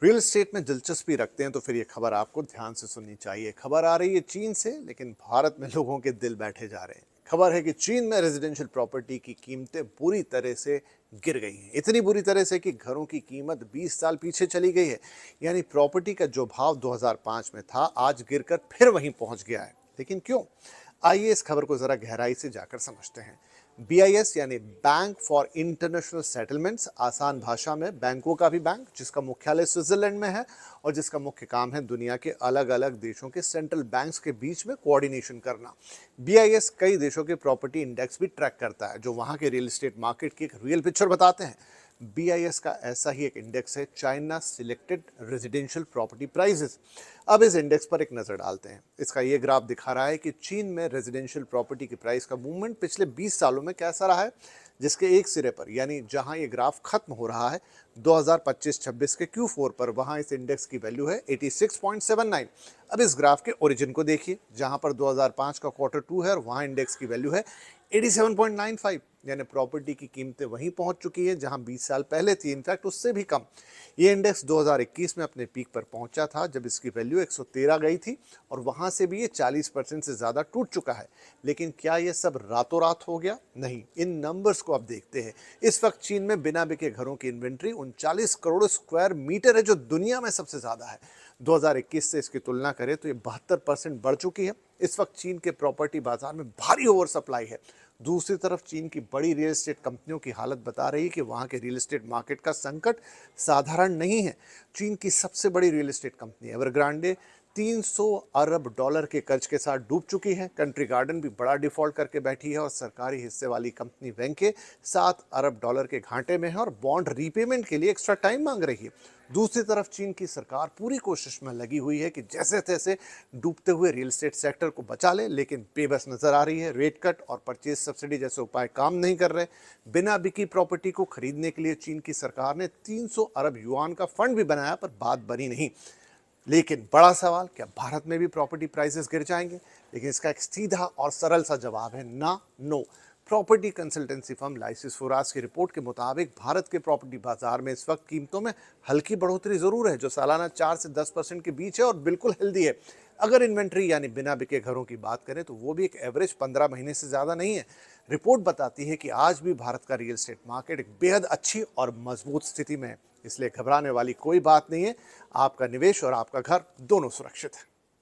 Real estate में दिलचस्पी रखते हैं तो फिर ये खबर आपको ध्यान से सुननी चाहिए। खबर आ रही है चीन से, लेकिन भारत में लोगों के दिल बैठे जा रहे हैं। खबर है कि चीन में रेजिडेंशियल प्रॉपर्टी की कीमतें बुरी तरह से गिर गई हैं। इतनी बुरी तरह से कि घरों की कीमत 20 साल पीछे चली गई है। यानी प्रॉपर्टी का जो भाव 2005 में था, आज गिरकर फिर वहीं पहुंच गया है। लेकिन क्यों? आइए इस खबर को जरा गहराई से जाकर समझते हैं। बीआईएस यानी बैंक फॉर इंटरनेशनल सेटलमेंट्स, आसान भाषा में बैंकों का भी बैंक, जिसका मुख्यालय स्विट्जरलैंड में है और जिसका मुख्य काम है दुनिया के अलग अलग देशों के सेंट्रल बैंक्स के बीच में कोऑर्डिनेशन करना। बीआईएस कई देशों के प्रॉपर्टी इंडेक्स भी ट्रैक करता है, जो वहां के रियल एस्टेट मार्केट की एक रियल पिक्चर बताते हैं। बीआईएस का ऐसा ही एक इंडेक्स है, China selected residential property prices. अब इस इंडेक्स पर एक नज़र डालते हैं। इसका ये ग्राफ दिखा रहा है कि चीन में रेजिडेंशियल प्रॉपर्टी की प्राइस का मूवमेंट पिछले 20 सालों में कैसा रहा है, जिसके एक सिरे पर यानी जहां ये ग्राफ खत्म हो रहा है 2025-26 के Q4 पर, वहां इस इंडेक्स की वैल्यू है 86.79। अब इस ग्राफ के ओरिजिन को देखिए, जहां पर 2005 का Q2 है और वहां इंडेक्स की वैल्यू है 87.95। यानी प्रॉपर्टी की कीमतें वहीं पहुंच चुकी हैं जहां 20 साल पहले थी, इनफैक्ट उससे भी कम। ये इंडेक्स 2021 में अपने पीक पर पहुंचा था, जब इसकी वैल्यू 113 गई थी और वहां से भी ये 40% से ज़्यादा टूट चुका है। लेकिन क्या ये सब रातों रात हो गया? नहीं। इन नंबर्स को अब देखते हैं। इस वक्त चीन में बिना बिके घरों की इन्वेंट्री 39 करोड़ स्क्वायर मीटर है, जो दुनिया में सबसे ज़्यादा है। 2021 से इसकी तुलना करें तो ये 72% बढ़ चुकी है। इस वक्त चीन के प्रॉपर्टी बाजार में भारी ओवर सप्लाई है। दूसरी तरफ चीन की बड़ी रियल एस्टेट कंपनियों की हालत बता रही है कि वहाँ के रियल एस्टेट मार्केट का संकट साधारण नहीं है। चीन की सबसे बड़ी रियल एस्टेट कंपनी एवरग्रांडे 300 अरब डॉलर के कर्ज के साथ डूब चुकी है। कंट्री गार्डन भी बड़ा डिफॉल्ट करके बैठी है और सरकारी हिस्से वाली कंपनी वेंके 7 अरब डॉलर के घाटे में है और बॉन्ड रीपेमेंट के लिए एक्स्ट्रा टाइम मांग रही है। दूसरी तरफ चीन की सरकार पूरी कोशिश में लगी हुई है कि जैसे तैसे डूबते हुए रियल एस्टेट सेक्टर को बचा ले, लेकिन बेबस नजर आ रही है। रेट कट और परचेज सब्सिडी जैसे उपाय काम नहीं कर रहे। बिना बिकी प्रॉपर्टी को खरीदने के लिए चीन की सरकार ने 300 अरब युआन का फंड भी बनाया, पर बात बनी नहीं। लेकिन बड़ा सवाल, क्या भारत में भी प्रॉपर्टी प्राइसेस गिर जाएंगे? लेकिन इसका एक सीधा और सरल सा जवाब है ना, no. Property consultancy firm Liases Foras की रिपोर्ट के मुताबिक भारत के प्रॉपर्टी बाजार में इस वक्त कीमतों में हल्की बढ़ोतरी जरूर है, जो सालाना 4 से 10% के बीच है और बिल्कुल हेल्दी है। अगर इन्वेंट्री यानी बिना बिके घरों की बात करें तो वो भी एक एवरेज 15 महीने से ज़्यादा नहीं है। रिपोर्ट बताती है कि आज भी भारत का रियल एस्टेट मार्केट एक बेहद अच्छी और मजबूत स्थिति में है। इसलिए घबराने वाली कोई बात नहीं है। आपका निवेश और आपका घर दोनों सुरक्षित है।